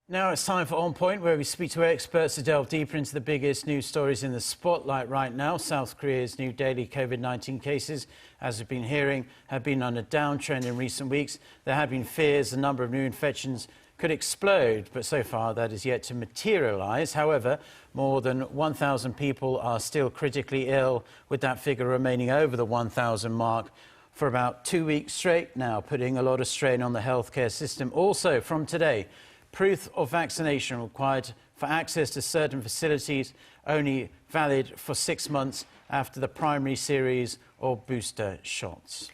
Now it's time for Onpoint, where we speak to experts to delve deeper into the biggest news stories in the spotlight right now. South Korea's new daily COVID-19 cases, as we've been hearing, have been on a downtrend in recent weeks. There have been fears the number of new infections could explode, but so far that is yet to materialize. However, more than 1,000 people are still critically ill, with that figure remaining over the 1,000 mark for about 2 weeks straight now, putting a lot of strain on the healthcare system. Also, from today, proof of vaccination required for access to certain facilities, only valid for 6 months after the primary series or booster shots.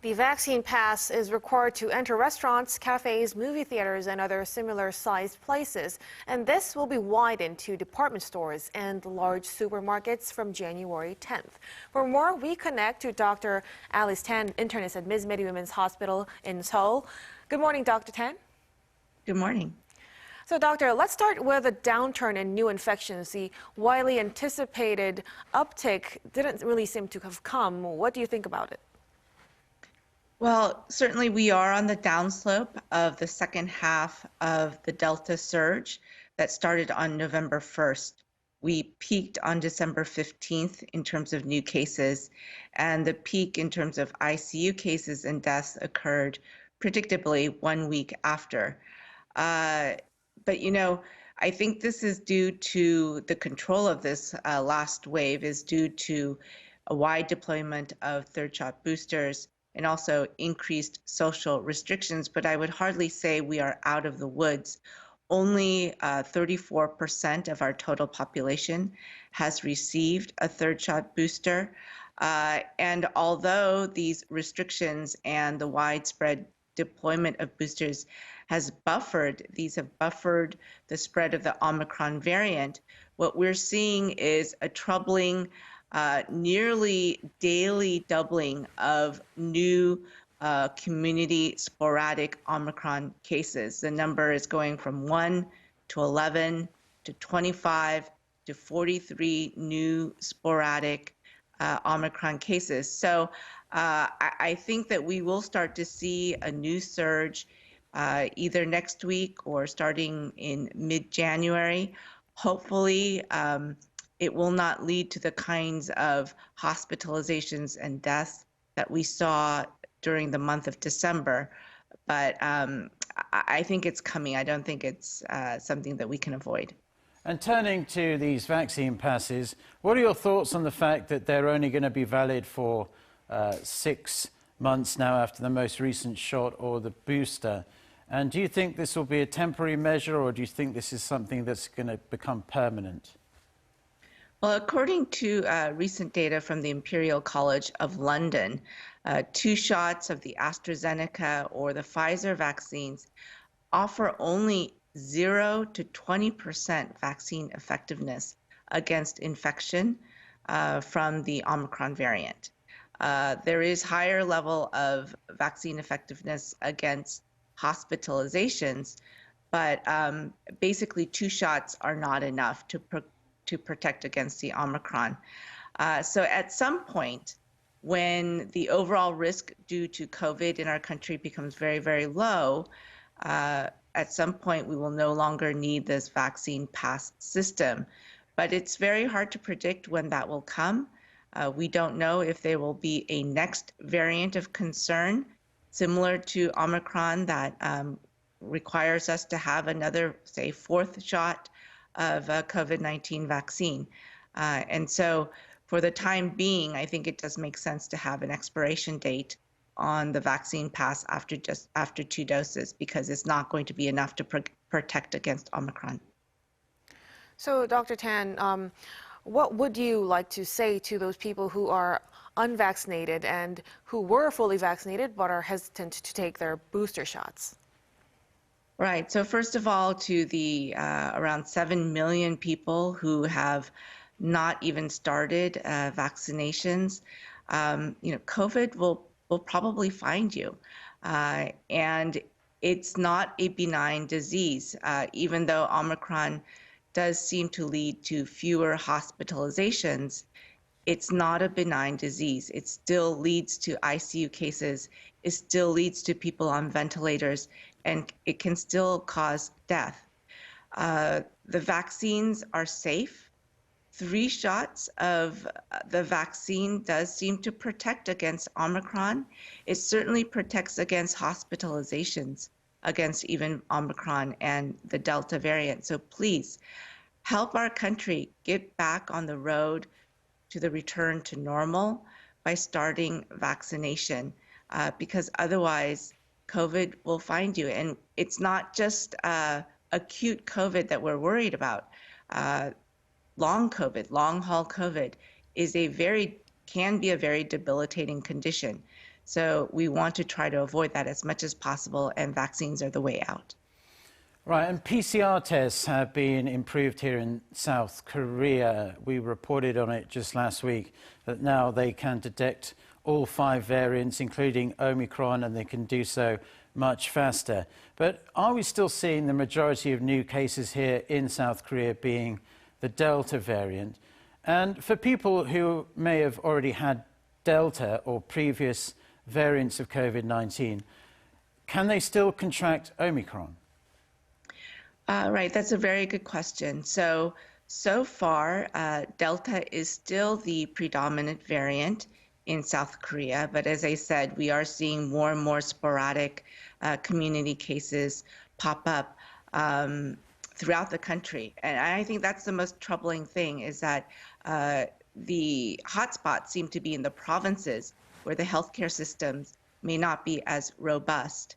The vaccine pass is required to enter restaurants, cafes, movie theaters, and other similar-sized places. And this will be widened to department stores and large supermarkets from January 10th. For more, we connect to Dr. Alice Tan, internist at Ms. Mary Women's Hospital in Seoul. Good morning, Dr. Tan. Good morning. So, Doctor, let's start with a downturn in new infections. The widely anticipated uptick didn't really seem to have come. What do you think about it? Well, certainly we are on the downslope of the second half of the Delta surge that started on November 1st. We peaked on December 15th in terms of new cases, and the peak in terms of ICU cases and deaths occurred predictably 1 week after. But, you know, I think this is due to the control of this last wave is due to a wide deployment of third shot boosters and also increased social restrictions. But I would hardly say we are out of the woods. Only 34% of our total population has received a third shot booster. And although these restrictions and the widespread deployment of boosters have buffered the spread of the Omicron variant, what we're seeing is a troubling, nearly daily doubling of new community sporadic Omicron cases. The number is going from 1 to 11 to 25 to 43 new sporadic Omicron cases. So I think that we will start to see a new surge either next week or starting in mid-January. Hopefully, it will not lead to the kinds of hospitalizations and deaths that we saw during the month of December. But I think it's coming. I don't think it's something that we can avoid. And turning to these vaccine passes, what are your thoughts on the fact that they're only going to be valid for 6 months now after the most recent shot or the booster? And do you think this will be a temporary measure, or do you think this is something that's going to become permanent? Well, according to recent data from the Imperial College of London, 2 shots of the AstraZeneca or the Pfizer vaccines offer only 0 to 20% vaccine effectiveness against infection from the Omicron variant. There is higher level of vaccine effectiveness against hospitalizations, but basically 2 shots are not enough to protect against the Omicron. So at some point, when the overall risk due to COVID in our country becomes very, very low, at some point we will no longer need this vaccine pass system. But it's very hard to predict when that will come. We don't know if there will be a next variant of concern similar to Omicron that requires us to have another, say, 4th shot of a COVID-19 vaccine. And so for the time being, I think it does make sense to have an expiration date on the vaccine pass after 2 doses, because it's not going to be enough to protect against Omicron. So, Dr. Tan, what would you like to say to those people who are unvaccinated and who were fully vaccinated but are hesitant to take their booster shots? Right. So first of all, to the around 7 million people who have not even started vaccinations, COVID will probably find you. And it's not a benign disease, even though Omicron does seem to lead to fewer hospitalizations. It's not a benign disease. It still leads to ICU cases. It still leads to people on ventilators, and it can still cause death. The vaccines are safe. 3 shots of the vaccine does seem to protect against Omicron. It certainly protects against hospitalizations against even Omicron and the Delta variant. So please help our country get back on the road to the return to normal by starting vaccination, because otherwise COVID will find you. And it's not just acute COVID that we're worried about. Long COVID, long haul COVID can be a very debilitating condition. So we want to try to avoid that as much as possible, and vaccines are the way out. Right, and PCR tests have been improved here in South Korea. We reported on it just last week that now they can detect all 5 variants, including Omicron, and they can do so much faster. But are we still seeing the majority of new cases here in South Korea being the Delta variant? And for people who may have already had Delta or previous variants of COVID-19, can they still contract Omicron? Right, that's a very good question. So far, Delta is still the predominant variant in South Korea. But as I said, we are seeing more and more sporadic community cases pop up throughout the country. And I think that's the most troubling thing, is that the hotspots seem to be in the provinces where the healthcare systems may not be as robust.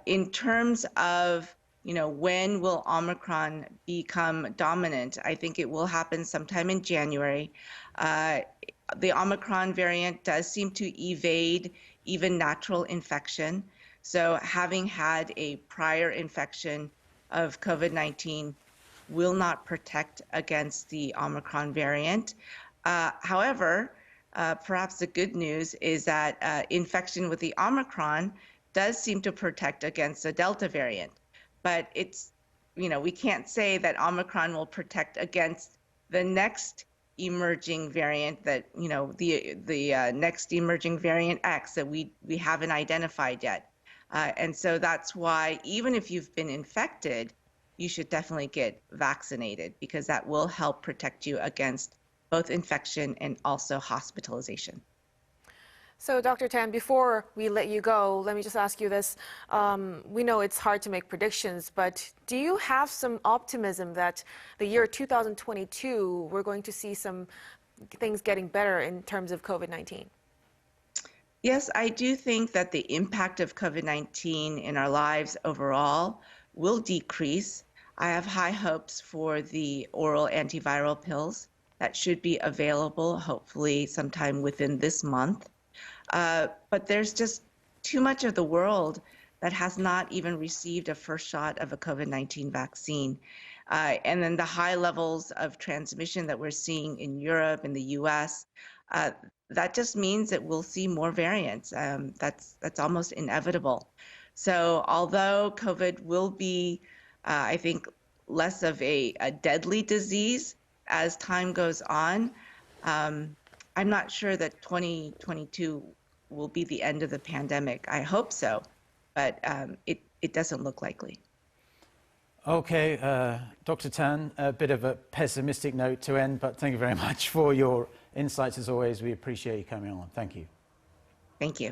In terms of when will Omicron become dominant? I think it will happen sometime in January. The Omicron variant does seem to evade even natural infection. So having had a prior infection of COVID-19 will not protect against the Omicron variant. However, perhaps the good news is that infection with the Omicron does seem to protect against the Delta variant. But we can't say that Omicron will protect against the next emerging variant, that the next emerging variant X that we haven't identified yet. And so that's why even if you've been infected, you should definitely get vaccinated, because that will help protect you against both infection and also hospitalization. So, Dr. Tan, before we let you go, let me just ask you this. We know it's hard to make predictions, but do you have some optimism that the year 2022, we're going to see some things getting better in terms of COVID-19? Yes, I do think that the impact of COVID-19 in our lives overall will decrease. I have high hopes for the oral antiviral pills that should be available, hopefully sometime within this month. But there's just too much of the world that has not even received a first shot of a COVID-19 vaccine. And then the high levels of transmission that we're seeing in Europe and the US, that just means that we'll see more variants. That's almost inevitable. So although COVID will be, I think, less of a deadly disease as time goes on, I'm not sure that 2022 will be the end of the pandemic. I hope so, but it doesn't look likely. Okay, Dr. Tan, a bit of a pessimistic note to end, but thank you very much for your insights as always. We appreciate you coming on. Thank you. Thank you.